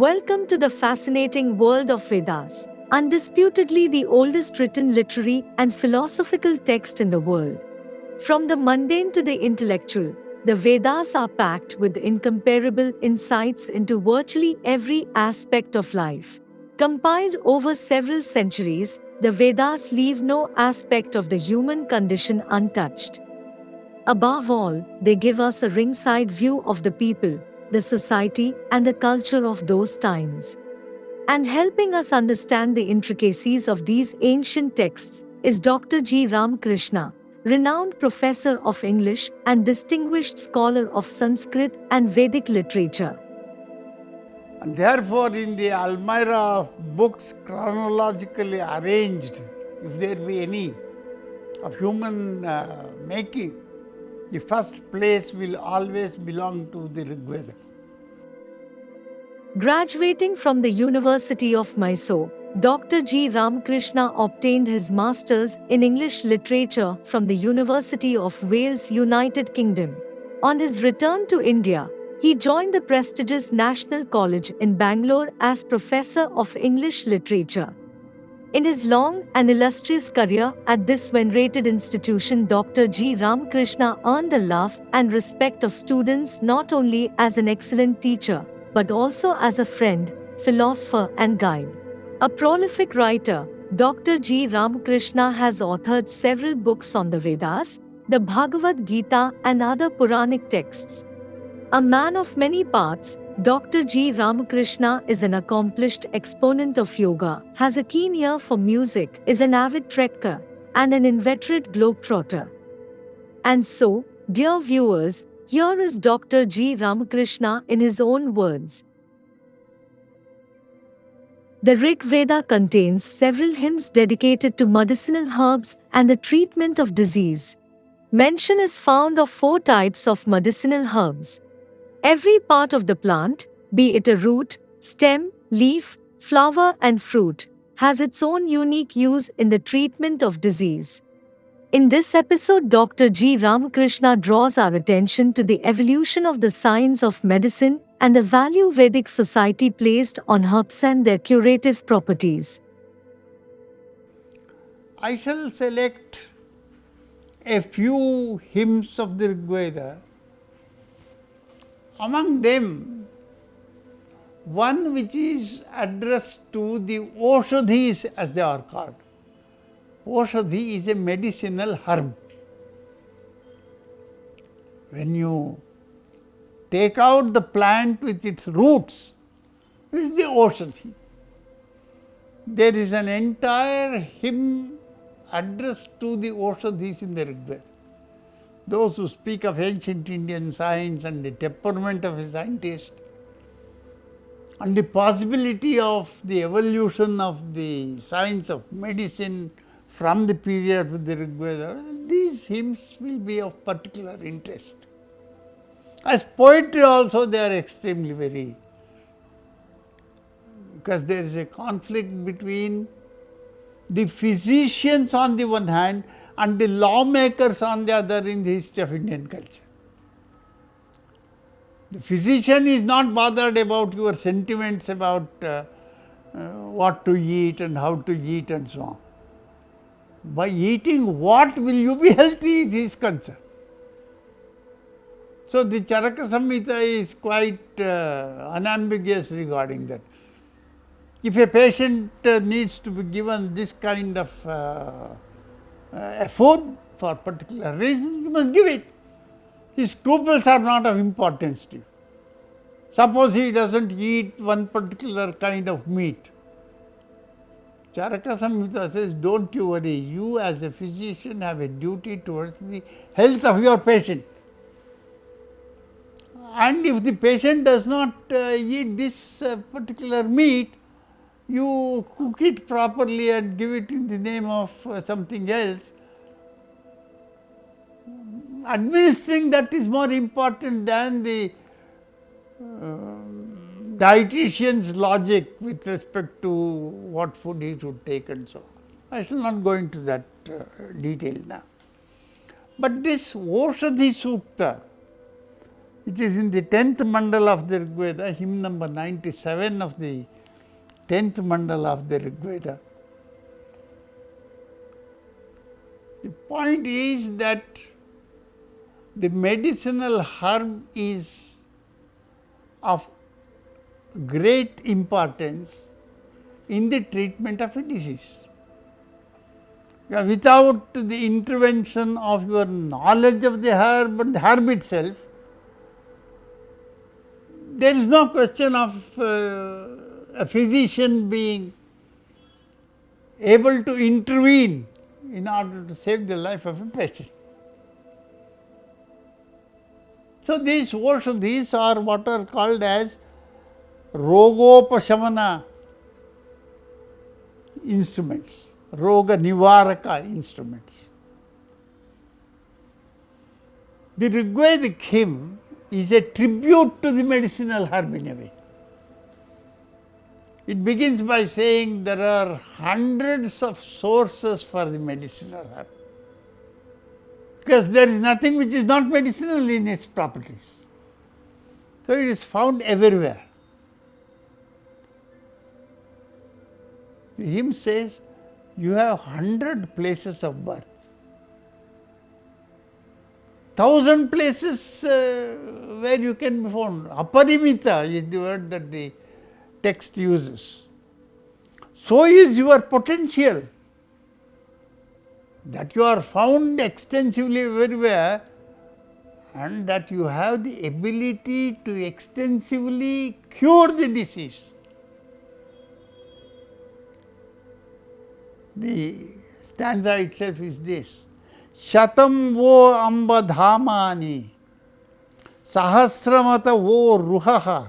Welcome to the fascinating world of Vedas, undisputedly the oldest written literary and philosophical text in the world. From the mundane to the intellectual, the Vedas are packed with incomparable insights into virtually every aspect of life. Compiled over several centuries, the Vedas leave no aspect of the human condition untouched. Above all, they give us a ringside view of the people, the society, and the culture of those times. And helping us understand the intricacies of these ancient texts is Dr. G. Ramakrishna, renowned professor of English and distinguished scholar of Sanskrit and Vedic literature. And therefore, in the almirah of books chronologically arranged, if there be any of human making, the first place will always belong to the Rig Veda. Graduating from the University of Mysore, Dr. G. Ramakrishna obtained his Masters in English Literature from the University of Wales, United Kingdom. On his return to India, he joined the prestigious National College in Bangalore as Professor of English Literature. In his long and illustrious career at this venerated institution, Dr. G. Ramakrishna earned the love and respect of students not only as an excellent teacher, but also as a friend, philosopher, and guide. A prolific writer, Dr. G. Ramakrishna has authored several books on the Vedas, the Bhagavad Gita, and other Puranic texts. A man of many parts, Dr. G. Ramakrishna is an accomplished exponent of yoga, has a keen ear for music, is an avid trekker, and an inveterate globetrotter. And so, dear viewers, here is Dr. G. Ramakrishna in his own words. The Rig Veda contains several hymns dedicated to medicinal herbs and the treatment of disease. Mention is found of 4 types of medicinal herbs. Every part of the plant, be it a root, stem, leaf, flower, and fruit, has its own unique use in the treatment of disease. In this episode, Dr. G. Ramakrishna draws our attention to the evolution of the science of medicine and the value Vedic society placed on herbs and their curative properties. I shall select a few hymns of the Rig Veda. Among them, one which is addressed to the Oshadhis, as they are called. Oshadhi is a medicinal herb. When you take out the plant with its roots, this is the Oshadhi. There is an entire hymn addressed to the Oshadhis in the Rig Veda. Those who speak of ancient Indian science and the temperament of a scientist and the possibility of the evolution of the science of medicine from the period of the Rig Veda, these hymns will be of particular interest. As poetry also, they are extremely very, because there is a conflict between the physicians on the one hand and the lawmakers on the other in the history of Indian culture. The physician is not bothered about your sentiments about what to eat and how to eat and so on. By eating what will you be healthy is his concern. So, the Charaka Samhita is quite unambiguous regarding that. If a patient needs to be given this kind of a food for particular reason, you must give it. His scruples are not of importance to you. Suppose he doesn't eat one particular kind of meat. Charaka Samhita says, don't you worry, you as a physician have a duty towards the health of your patient. And if the patient does not eat this particular meat, you cook it properly and give it in the name of something else. Administering that is more important than the dietitian's logic with respect to what food he should take and so on. I shall not go into that detail now. But this Oshadhi Sukta It is in the 10th mandala of the Rig Veda, hymn number 97 of the 10th mandala of the Rig Veda. The point is that the medicinal herb is of great importance in the treatment of a disease. Without the intervention of your knowledge of the herb and the herb itself, there is no question of a physician being able to intervene in order to save the life of a patient. So, these are what are called as Rogopashamana instruments, Roga Nivaraka instruments. The Rig Vedic hymn is a tribute to the medicinal herb in a way. It begins by saying there are hundreds of sources for the medicinal herb, because there is nothing which is not medicinal in its properties. So, it is found everywhere. The hymn says you have 100 places of birth, 1,000 places where you can be found. Aparimita is the word that the text uses. So is your potential, that you are found extensively everywhere, and that you have the ability to extensively cure the disease. The stanza itself is this: Shatam vo ambadhamani, sahasramata vo ruhaha,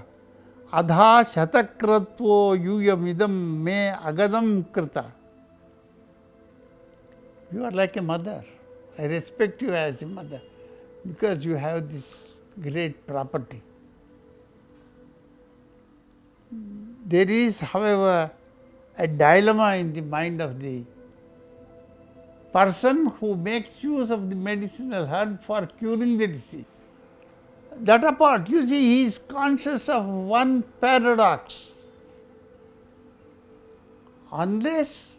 adha shatakratvo yuyamidam me agadam krita. You are like a mother. I respect you as a mother, because you have this great property. There is, however, a dilemma in the mind of the person who makes use of the medicinal herb for curing the disease. That apart, you see, he is conscious of one paradox. Unless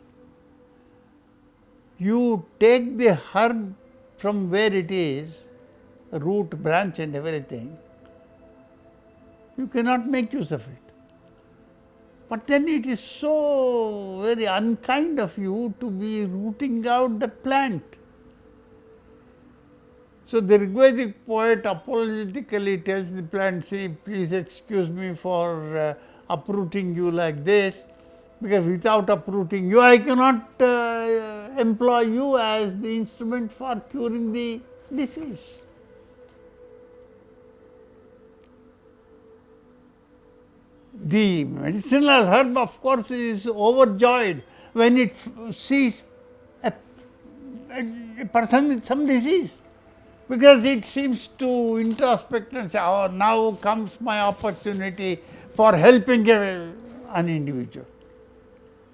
you take the herb from where it is, root, branch and everything, you cannot make use of it. But then it is so very unkind of you to be rooting out that plant. So, the Rig Vedic poet apologetically tells the plant, see, please excuse me for uprooting you like this, because without uprooting you, I cannot employ you as the instrument for curing the disease. The medicinal herb, of course, is overjoyed when it sees a person with some disease, because it seems to introspect and say, oh, now comes my opportunity for helping an individual.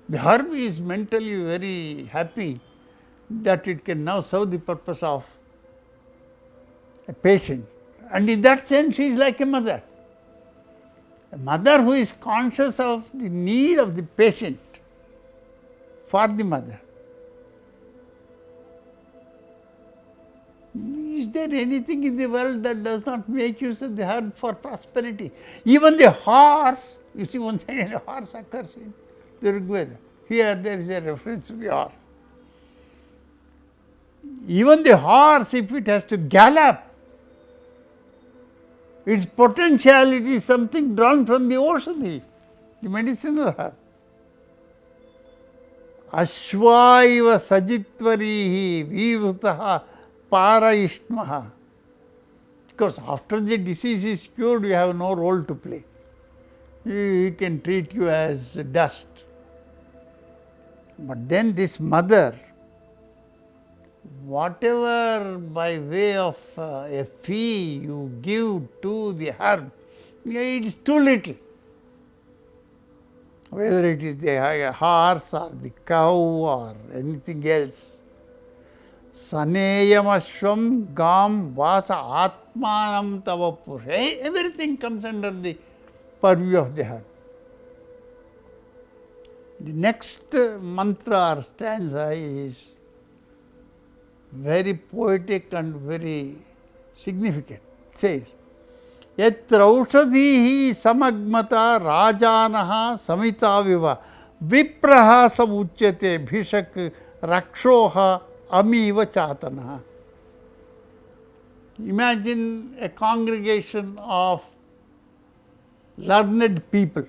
The herb is mentally very happy that it can now serve the purpose of a patient, and in that sense he is like a mother. A mother who is conscious of the need of the patient for the mother. Is there anything in the world that does not make use of the herb for prosperity? Even the horse, you see, once again a horse occurs in the Rig Veda. Here there is a reference to the horse. Even the horse, if it has to gallop, its potentiality is something drawn from the ocean, the medicinal herb. Ashvaiva sajitvarihi virutaha paraishmaha. Because after the disease is cured, you have no role to play. He can treat you as dust. But then this mother, whatever by way of a fee you give to the herb, it is too little. Whether it is the horse or the cow or anything else. Saneyamashvam gam vasa atmanam tava purusha. Everything comes under the purview of the heart. The next mantra or stanza is very poetic and very significant. It says, Yatra aushadhihi samagmata rajanaha samitaviva vipraha samuchyate bhishak rakshoha amiva chatanaha. Imagine a congregation of learned people.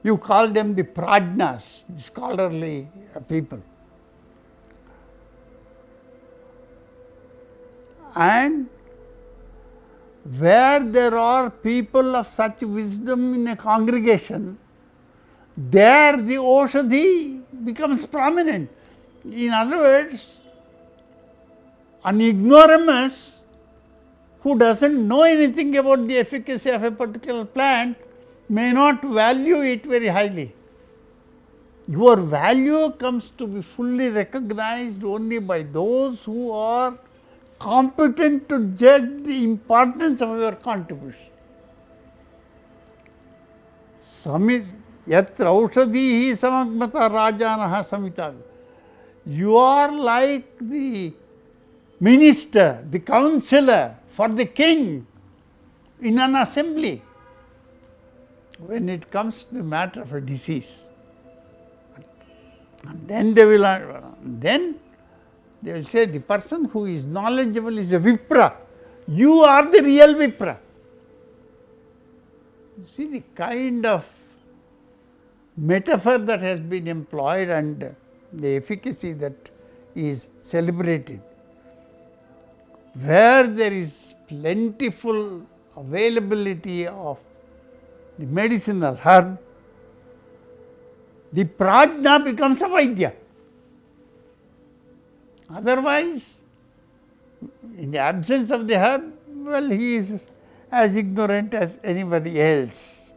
You call them the prajnas, the scholarly people. And where there are people of such wisdom in a congregation, there the Oshadhi becomes prominent. In other words, an ignoramus who doesn't know anything about the efficacy of a particular plant may not value it very highly. Your value comes to be fully recognized only by those who are competent to judge the importance of your contribution. Yatra aushadhihi samagmata rajanaha samitavi. You are like the minister, the counselor for the king in an assembly when it comes to the matter of a disease. And then they will say the person who is knowledgeable is a Vipra. You are the real Vipra. See the kind of metaphor that has been employed and the efficacy that is celebrated. Where there is plentiful availability of the medicinal herb, the prajna becomes a Vaidya. Otherwise, in the absence of the herb, well, he is as ignorant as anybody else.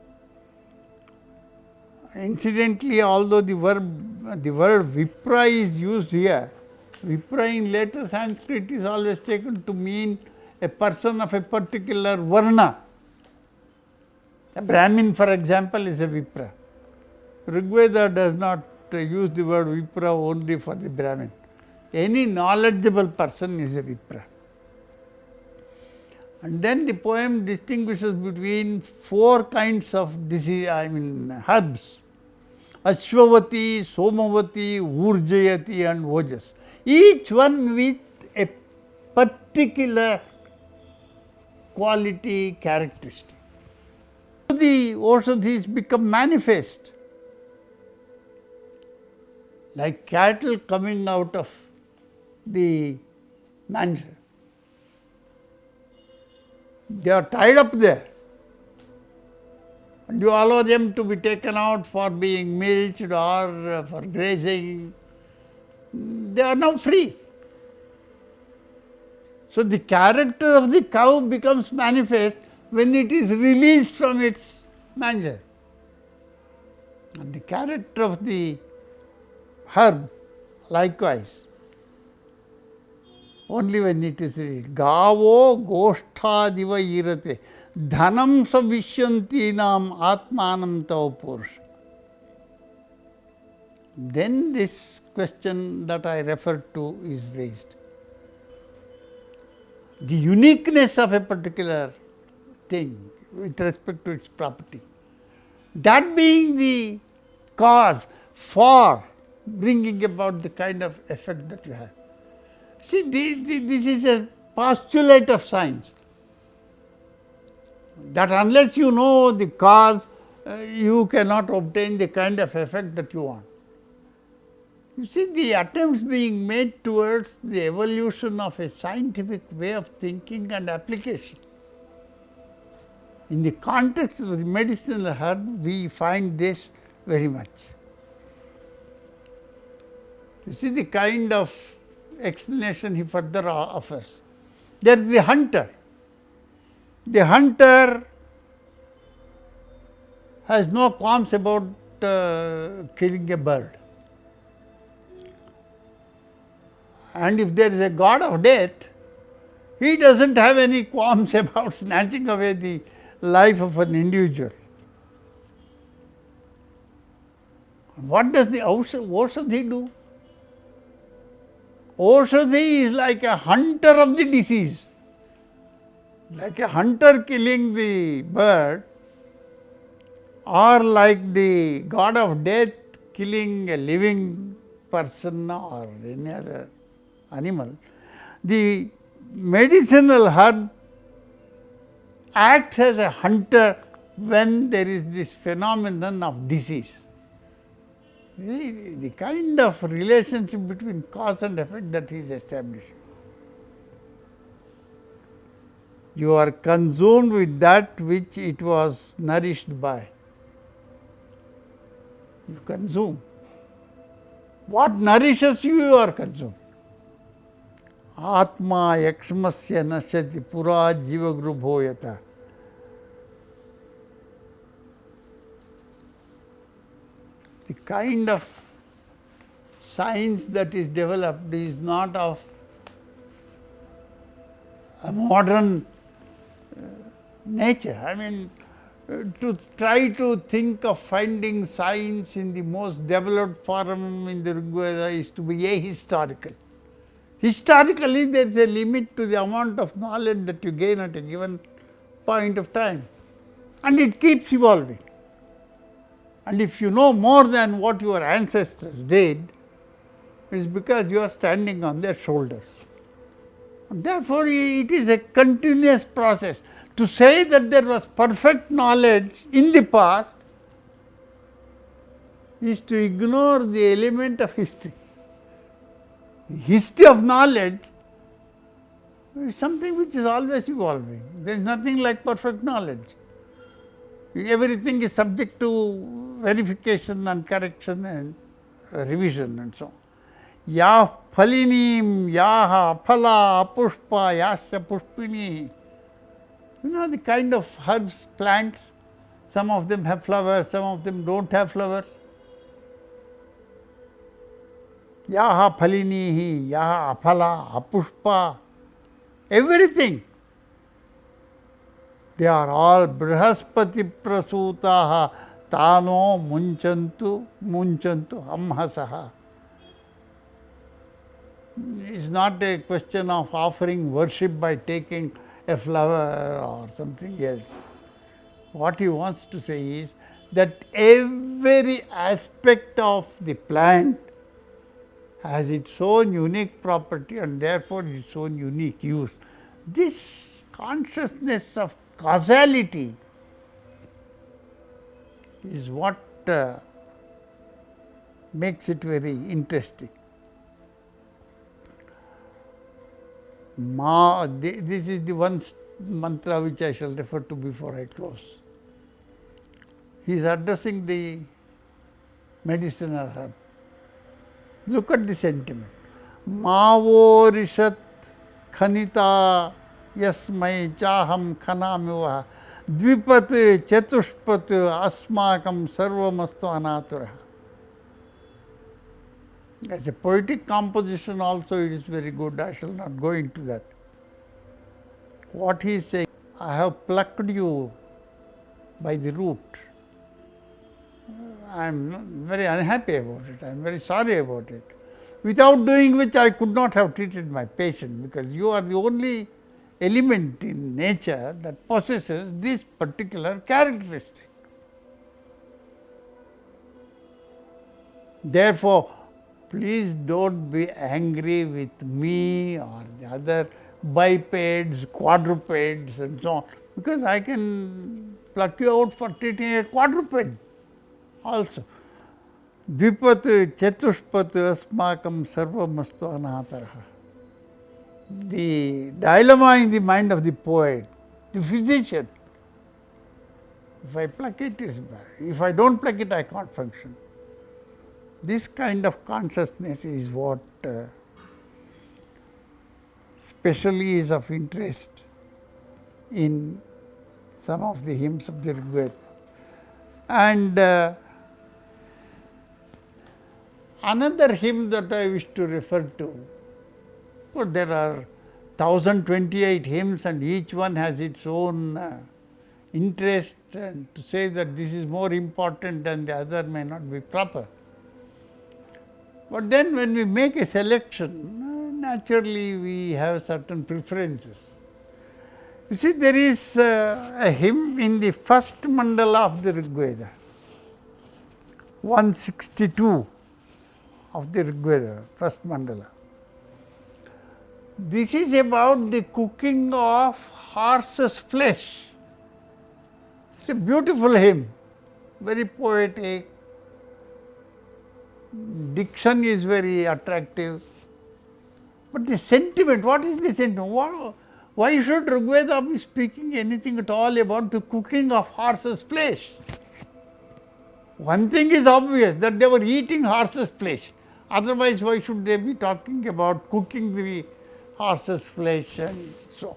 Incidentally, although the word Vipra is used here, Vipra in later Sanskrit is always taken to mean a person of a particular varna. A Brahmin, for example, is a Vipra. Rig Veda does not use the word Vipra only for the Brahmin. Any knowledgeable person is a Vipra. And then the poem distinguishes between four kinds of herbs. Ashwavati, Somavati, Urjayati and Ojas. Each one with a particular quality characteristic. The Oshadhis become manifest like cattle coming out of the manger. They are tied up there and you allow them to be taken out for being milched or for grazing. They are now free. So, the character of the cow becomes manifest when it is released from its manger, and the character of the herb likewise only when it is released. Gavo gosthadiva irate dhanam savishyantinam atmanam tav purusha. Then this question that I referred to is raised. The uniqueness of a particular thing with respect to its property, that being the cause for bringing about the kind of effect that you have. See, this is a postulate of science, that unless you know the cause, you cannot obtain the kind of effect that you want. You see, the attempts being made towards the evolution of a scientific way of thinking and application. In the context of the medicinal herb, we find this very much. You see the kind of explanation he further offers. There is the hunter. The hunter has no qualms about killing a bird. And if there is a god of death, he doesn't have any qualms about snatching away the life of an individual. What does the Oshadhi do? Oshadhi is like a hunter of the disease. Like a hunter killing the bird, or like the god of death killing a living person or any other animal. The medicinal herb acts as a hunter when there is this phenomenon of disease. The kind of relationship between cause and effect that he is establishing. You are consumed with that which it was nourished by. You consume. What nourishes you, you are consumed. Atma yakshmasya nashati pura jiva grubhoyata. The kind of science that is developed is not of a modern nature. I mean, to try to think of finding science in the most developed form in the Rig Veda is to be ahistorical. Historically, there is a limit to the amount of knowledge that you gain at a given point of time, and it keeps evolving. And if you know more than what your ancestors did, it is because you are standing on their shoulders. And therefore, it is a continuous process. To say that there was perfect knowledge in the past is to ignore the element of history. History of knowledge is something which is always evolving. There is nothing like perfect knowledge. Everything is subject to verification and correction and revision and so on. Yah phalinim, yaha phala, pushpa, yasya pushpini. You know the kind of herbs, plants, some of them have flowers, some of them don't have flowers. Yaha phalinihi, yaha aphala, apushpa, everything. They are all brihaspati prasutaha tano munchantu amhasaha. It is not a question of offering worship by taking a flower or something else. What he wants to say is that every aspect of the plant has its own unique property and therefore its own unique use. This consciousness of causality is what makes it very interesting. This is the one mantra which I shall refer to before I close. He is addressing the medicinal herb. Look at the sentiment. Mavo rishat khanita yasmai chaham khanamiva dvipat chatushpat asmakam sarvamastu anaturah. As a poetic composition also it is very good, I shall not go into that. What he is saying, I have plucked you by the root. I am very unhappy about it, I am very sorry about it, without doing which I could not have treated my patient, because you are the only element in nature that possesses this particular characteristic. Therefore, please don't be angry with me or the other bipeds, quadrupeds and so on, because I can pluck you out for treating a quadruped also. Dvipat chatushpat asmakam sarvamastu anataraha. The dilemma in the mind of the poet, the physician, if I pluck it, it is bad. If I don't pluck it, I can't function. This kind of consciousness is what specially is of interest in some of the hymns of the Rig Veda. And another hymn that I wish to refer to course, there are 1028 hymns and each one has its own interest, and to say that this is more important than the other may not be proper. But then when we make a selection, naturally we have certain preferences. You see, there is a hymn in the first mandala of the Rig Veda, 162 of the Rig Veda, first mandala. This is about the cooking of horse's flesh. It's a beautiful hymn, very poetic, diction is very attractive, but the sentiment, what is the sentiment? Why should Rig Veda be speaking anything at all about the cooking of horse's flesh? One thing is obvious, that they were eating horse's flesh, otherwise why should they be talking about cooking the horse's flesh and so.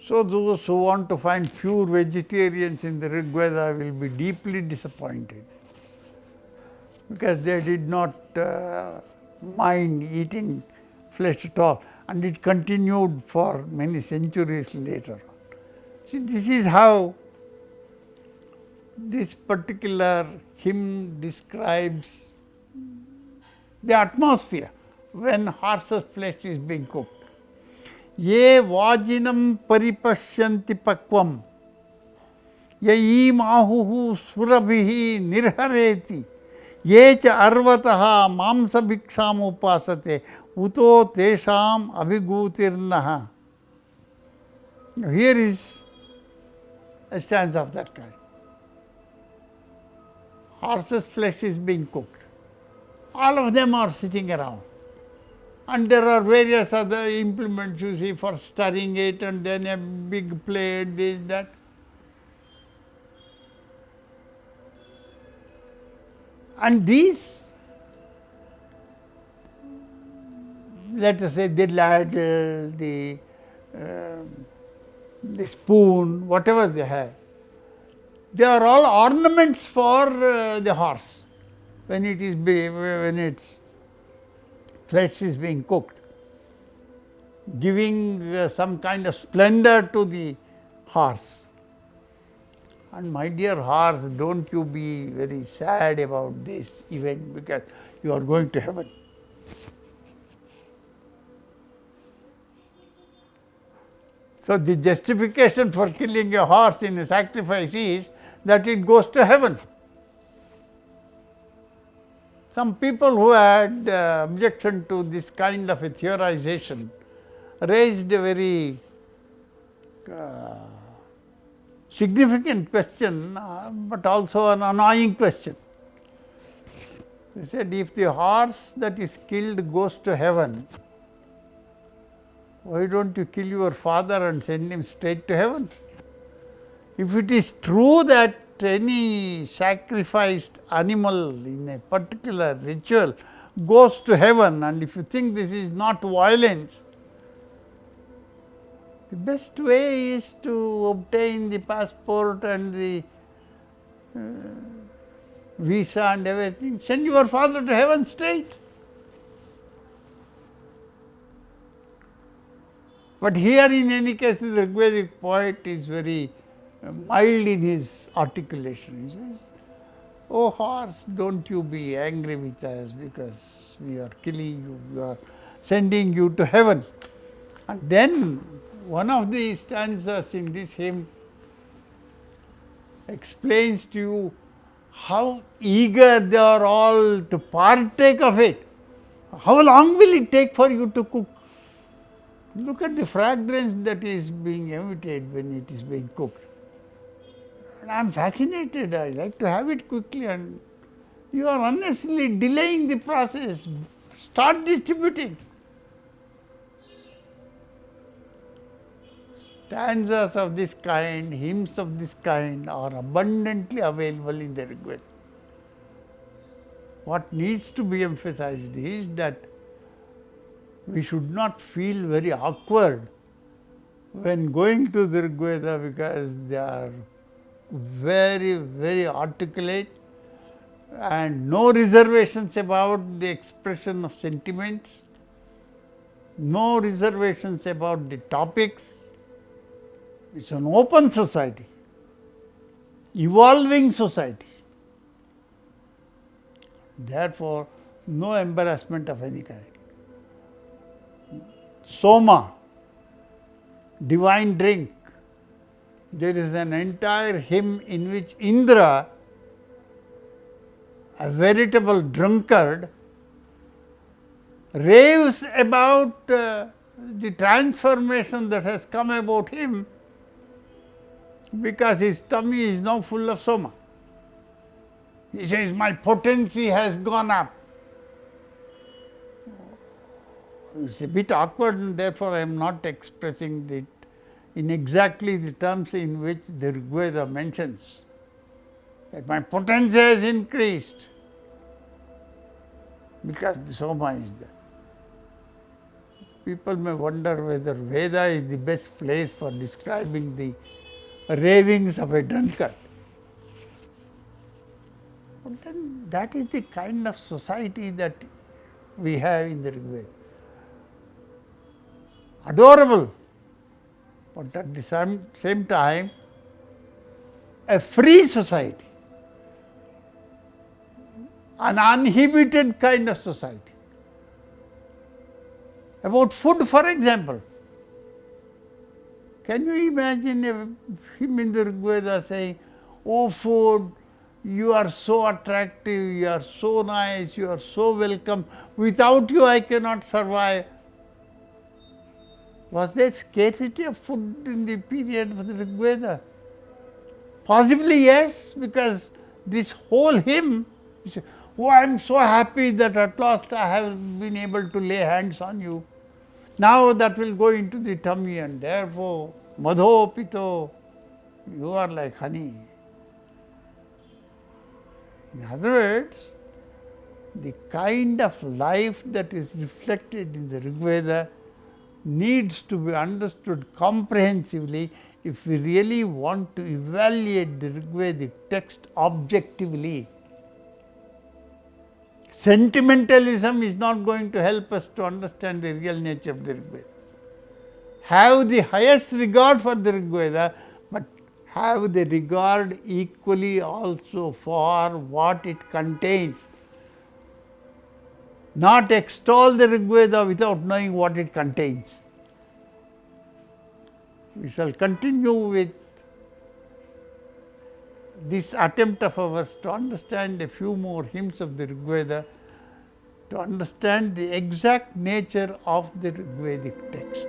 So, those who want to find pure vegetarians in the Rig Veda will be deeply disappointed, because they did not mind eating flesh at all, and it continued for many centuries later. See, this is how this particular hymn describes the atmosphere when horse's flesh is being cooked. Ye vajinam paripashyanti pakvam, ye mahuhu surabhihi nirhareti, ye cha arvataha mamsa bhiksham upasate, uto tesham abhigutirnaha. Here is a stanza of that kind. Horse's flesh is being cooked. All of them are sitting around. And there are various other implements you see for stirring it, and then a big plate, this, that. And these, let us say the ladle, the spoon, whatever they have, they are all ornaments for the horse when its flesh is being cooked, giving some kind of splendor to the horse. And my dear horse, don't you be very sad about this event, because you are going to heaven. So, the justification for killing a horse in a sacrifice is that it goes to heaven. Some people who had objection to this kind of a theorization raised a very significant question, but also an annoying question. They said, if the horse that is killed goes to heaven, why don't you kill your father and send him straight to heaven? If it is true that any sacrificed animal in a particular ritual goes to heaven, and if you think this is not violence, the best way is to obtain the passport and the visa and everything, send your father to heaven straight. But here in any case, the Rig Vedic poet is very mild in his articulation. He says, "Oh horse, don't you be angry with us, because we are killing you, we are sending you to heaven." And then one of the stanzas in this hymn explains to you how eager they are all to partake of it. How long will it take for you to cook? Look at the fragrance that is being emitted when it is being cooked. And I am fascinated, I like to have it quickly, and you are unnecessarily delaying the process. Start distributing. Stanzas of this kind, hymns of this kind are abundantly available in the Rig Veda. What needs to be emphasized is that we should not feel very awkward when going to the Rig Veda, because they are very, very articulate and no reservations about the expression of sentiments. no reservations about the topics. It is an open society, evolving society. Therefore, no embarrassment of any kind. Soma, divine drink. There is an entire hymn in which Indra, a veritable drunkard, raves about the transformation that has come about him because his tummy is now full of soma. He says, my potency has gone up. It is a bit awkward, and therefore, I am not expressing it in exactly the terms in which the Rig Veda mentions that my potency has increased because the soma is there. People may wonder whether Veda is the best place for describing the ravings of a drunkard. But then that is the kind of society that we have in the Rig Veda. Adorable, but at the same time a free society, an uninhibited kind of society. About food, for example, can you imagine him in the Rig Veda saying, oh food, you are so attractive, you are so nice, you are so welcome, without you I cannot survive. Was there scarcity of food in the period of the Rig Veda? Possibly yes, because this whole hymn, oh, I am so happy that at last I have been able to lay hands on you. Now that will go into the tummy, and therefore, madho pito, you are like honey. In other words, the kind of life that is reflected in the Rig Veda needs to be understood comprehensively if we really want to evaluate the Rig Vedic text objectively. Sentimentalism is not going to help us to understand the real nature of the Rig Veda. Have the highest regard for the Rig Veda, but have the regard equally also for what it contains. Not extol the Rig Veda without knowing what it contains. We shall continue with this attempt of ours to understand a few more hymns of the Rig Veda, to understand the exact nature of the Rig Vedic text.